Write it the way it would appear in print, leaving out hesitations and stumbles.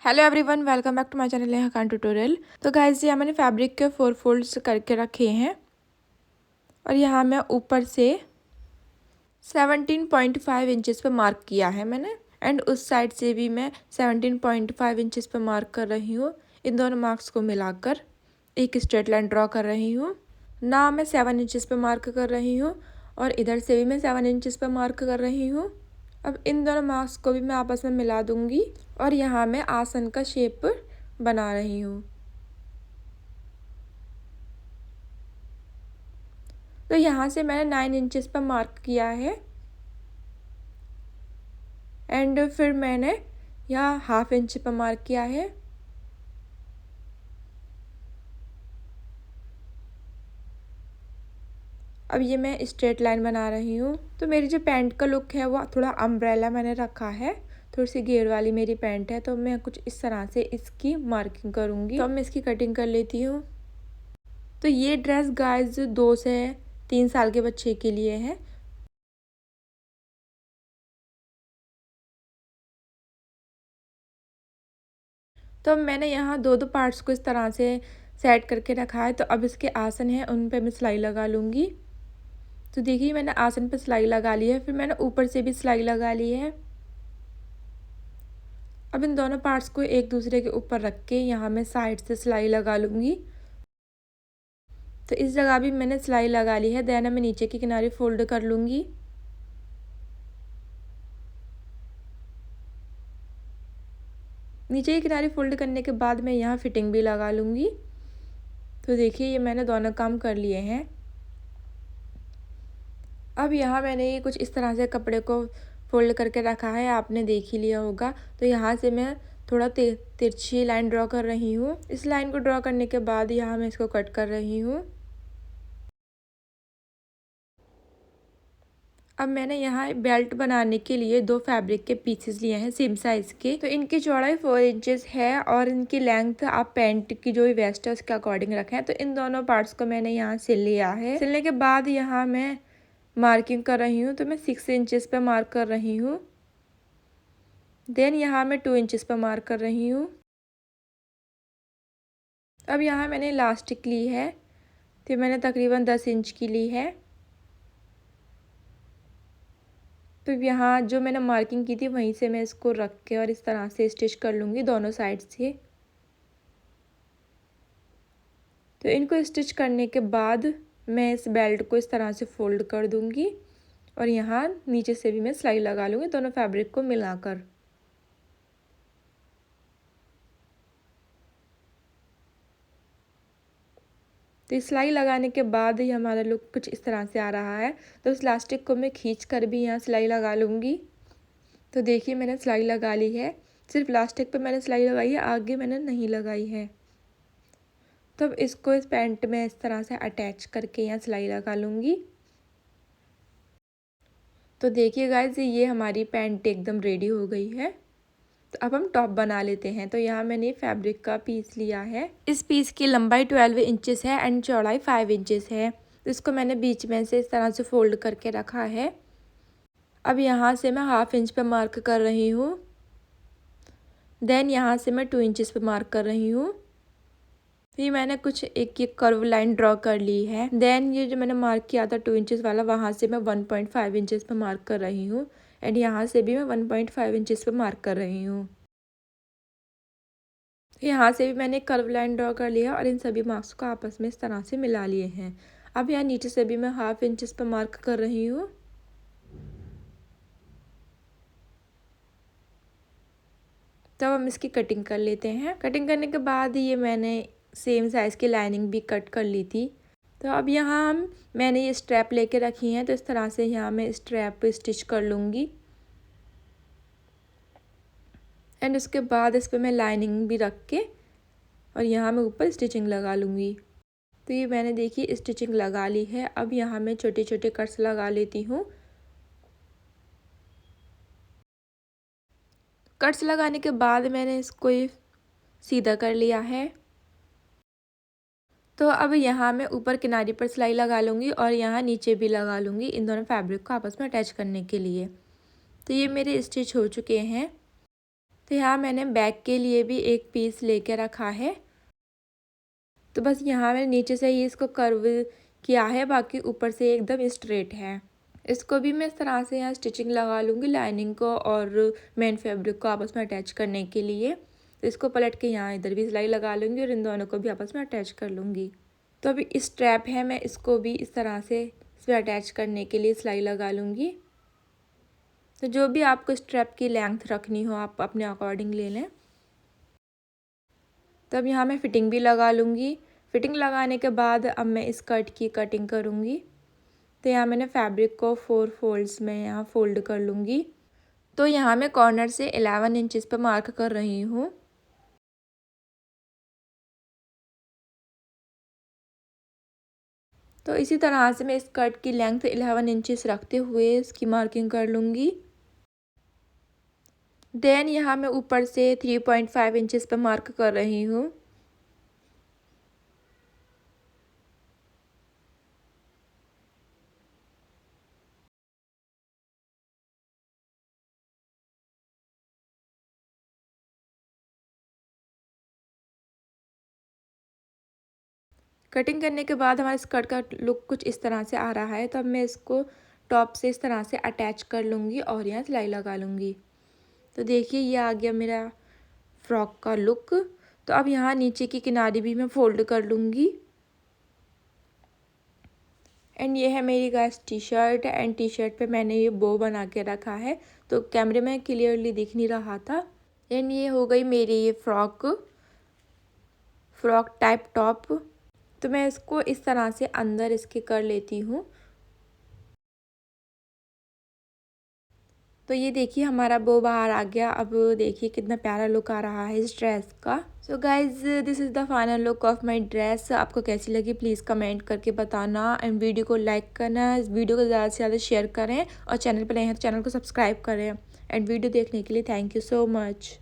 Hello everyone, welcome back to my channel यहाँ Khan tutorial. तो guys यहाँ मैंने फैब्रिक के 4 फोल्ड्स करके रखे हैं और यहाँ मैं ऊपर से 17.5 इंचेस पे मार्क किया है मैंने, एंड उस साइड से भी मैं 17.5 इंचेस पे मार्क कर रही हूँ। इन दोनों मार्क्स को मिलाकर एक स्ट्रेट लाइन ड्रॉ कर रही हूँ। ना मैं 7 इंचेस पे मार्क कर रही हूँ और इधर से भी मैं 7 इंचेस पे मार्क कर रही हूँ। अब इन दोनों मार्क्स को भी मैं आपस में मिला दूंगी और यहाँ मैं आसन का शेप बना रही हूँ। तो यहाँ से मैंने 9 इंचेस पर मार्क किया है एंड फिर मैंने यहाँ हाफ इंच पर मार्क किया है। अब ये मैं स्ट्रेट लाइन बना रही हूँ। तो मेरी जो पैंट का लुक है वो थोड़ा अम्ब्रेला मैंने रखा है, थोड़ी सी घेर वाली मेरी पैंट है, तो मैं कुछ इस तरह से इसकी मार्किंग करूँगी। तो अब मैं इसकी कटिंग कर लेती हूँ। तो ये ड्रेस गाइस 2 से 3 साल के बच्चे के लिए है। तो अब मैंने यहाँ दो पार्ट्स को इस तरह से सेट करके रखा है। तो अब इसके आसन है उन पे मैं सिलाई लगा लूँगी। तो देखिए मैंने आसन पे सिलाई लगा ली है, फिर मैंने ऊपर से भी सिलाई लगा ली है। अब इन दोनों पार्ट्स को एक दूसरे के ऊपर रख के यहाँ मैं साइड से सिलाई लगा लूँगी। तो इस जगह भी मैंने सिलाई लगा ली है। देन मैं नीचे की किनारे फोल्ड कर लूँगी। नीचे की किनारे फोल्ड करने के बाद मैं यहाँ फिटिंग भी लगा लूँगी। तो देखिए ये मैंने दोनों काम कर लिए हैं। अब यहाँ मैंने ये कुछ इस तरह से कपड़े को फोल्ड करके रखा है, आपने देख ही लिया होगा। तो यहाँ से मैं थोड़ा तिरछी लाइन ड्रॉ कर रही हूँ। इस लाइन को ड्रॉ करने के बाद यहाँ मैं इसको कट कर रही हूँ। अब मैंने यहाँ बेल्ट बनाने के लिए 2 फैब्रिक के पीसेस लिए हैं सेम साइज़ के। तो इनकी चौड़ाई 4 इंचेस है और इनकी लेंथ आप पैंट की जो वेस्ट है उसके अकॉर्डिंग रखें। तो इन दोनों पार्ट्स को मैंने यहाँ सिल लिया है। सिलने के बाद यहाँ मैं मार्किंग कर रही हूँ। तो मैं 6 इंचेस पे मार्क कर रही हूँ। देन यहाँ मैं 2 इंचेस पे मार्क कर रही हूँ। अब यहाँ मैंने इलास्टिक ली है, तो मैंने तकरीबन 10 इंच की ली है। तो यहाँ जो मैंने मार्किंग की थी वहीं से मैं इसको रख के और इस तरह से स्टिच कर लूँगी दोनों साइड से। तो इनको स्टिच करने के बाद मैं इस बेल्ट को इस तरह से फोल्ड कर दूँगी और यहाँ नीचे से भी मैं सिलाई लगा लूँगी दोनों फैब्रिक को मिलाकर। तो सिलाई लगाने के बाद ही हमारा लुक कुछ इस तरह से आ रहा है। तो इस इलास्टिक को मैं खींच कर भी यहाँ सिलाई लगा लूँगी। तो देखिए मैंने सिलाई लगा ली है, सिर्फ इलास्टिक पे मैंने सिलाई लगाई है, आगे मैंने नहीं लगाई है। तो अब इसको इस पैंट में इस तरह से अटैच करके यहाँ सिलाई लगा लूँगी। तो देखिए गाइस ये हमारी पैंट एकदम रेडी हो गई है। तो अब हम टॉप बना लेते हैं। तो यहाँ मैंने फैब्रिक का पीस लिया है। इस पीस की लंबाई 12 इंचेस है एंड चौड़ाई 5 इंचेस है। तो इसको मैंने बीच में से इस तरह से फोल्ड करके रखा है। अब यहाँ से मैं हाफ इंच पे मार्क कर रही हूँ। देन यहाँ से मैं 2 इंचेस पे मार्क कर रही हूँ। ये मैंने कुछ एक कर्व लाइन ड्रॉ कर ली है। देन ये जो मैंने मार्क किया था 2 इंचेस वाला, वहाँ से मैं 1.5 इंचेस पे मार्क कर रही हूँ एंड यहाँ से भी मैं 1.5 इंचेस पे मार्क कर रही हूँ। यहाँ से भी मैंने कर्व लाइन ड्रॉ कर लिया और इन सभी मार्क्स को आपस में इस तरह से मिला लिए हैं। अब यहाँ नीचे से भी मैं हाफ इंचेस पे मार्क कर रही हूँ। तब हम इसकी कटिंग कर लेते हैं। कटिंग करने के बाद ये मैंने सेम साइज़ की लाइनिंग भी कट कर ली थी। तो अब यहाँ मैंने ये स्ट्रैप लेके रखी हैं, तो इस तरह से यहाँ मैं स्ट्रैप पे स्टिच कर लूँगी एंड उसके बाद इस पर मैं लाइनिंग भी रख के और यहाँ मैं ऊपर स्टिचिंग लगा लूँगी। तो ये मैंने देखिए स्टिचिंग लगा ली है। अब यहाँ मैं छोटे छोटे कट्स लगा लेती हूँ। कट्स लगाने के बाद मैंने इसको सीधा कर लिया है। तो अब यहाँ मैं ऊपर किनारे पर सिलाई लगा लूँगी और यहाँ नीचे भी लगा लूँगी इन दोनों फैब्रिक को आपस में अटैच करने के लिए। तो ये मेरे स्टिच हो चुके हैं। तो यहाँ मैंने बैक के लिए भी एक पीस लेके रखा है। तो बस यहाँ मैंने नीचे से ही इसको कर्व किया है, बाकी ऊपर से एकदम स्ट्रेट है। इसको भी मैं इस तरह से यहाँ स्टिचिंग लगा लूँगी लाइनिंग को और मेन फैब्रिक को आपस में अटैच करने के लिए। तो इसको पलट के यहाँ इधर भी सिलाई लगा लूँगी और इन दोनों को भी आपस में अटैच कर लूँगी। तो अभी इस स्ट्रैप है, मैं इसको भी इस तरह से इसमें अटैच करने के लिए सिलाई लगा लूँगी। तो जो भी आपको स्ट्रैप की लेंथ रखनी हो आप अपने अकॉर्डिंग ले लें। तब यहाँ मैं फ़िटिंग भी लगा लूँगी। फ़िटिंग लगाने के बाद अब मैं स्कर्ट की कटिंग करूँगी। तो यहाँ मैंने फैब्रिक को 4 फोल्ड्स में यहाँ फोल्ड कर लूँगी। तो यहाँ मैं कॉर्नर से 11 इंचेस पर मार्क कर रही हूँ। तो इसी तरह से मैं स्कर्ट की लेंथ 11 इंचेस रखते हुए इसकी मार्किंग कर लूँगी। देन यहाँ मैं ऊपर से 3.5 इंचेस पर मार्क कर रही हूँ। कटिंग करने के बाद हमारे स्कर्ट का लुक कुछ इस तरह से आ रहा है। तो अब मैं इसको टॉप से इस तरह से अटैच कर लूँगी और यहाँ सिलाई लगा लूँगी। तो देखिए ये आ गया मेरा फ्रॉक का लुक। तो अब यहाँ नीचे की किनारी भी मैं फोल्ड कर लूँगी। एंड ये है मेरी guys T shirt and T shirt पे मैंने ये बो बना के रखा है, तो कैमरे में क्लियरली दिख नहीं रहा था। एंड ये हो गई मेरी ये फ्रॉक टाइप टॉप। तो मैं इसको इस तरह से अंदर इसके कर लेती हूँ। तो ये देखिए हमारा बो बाहर आ गया। अब देखिए कितना प्यारा लुक आ रहा है इस ड्रेस का। So guys this is the final look of my dress. आपको कैसी लगी प्लीज़ कमेंट करके बताना एंड वीडियो को लाइक करना, इस वीडियो को ज़्यादा से ज़्यादा शेयर करें और चैनल पर नए हैं तो चैनल को सब्सक्राइब करें। एंड वीडियो देखने के लिए थैंक यू सो मच।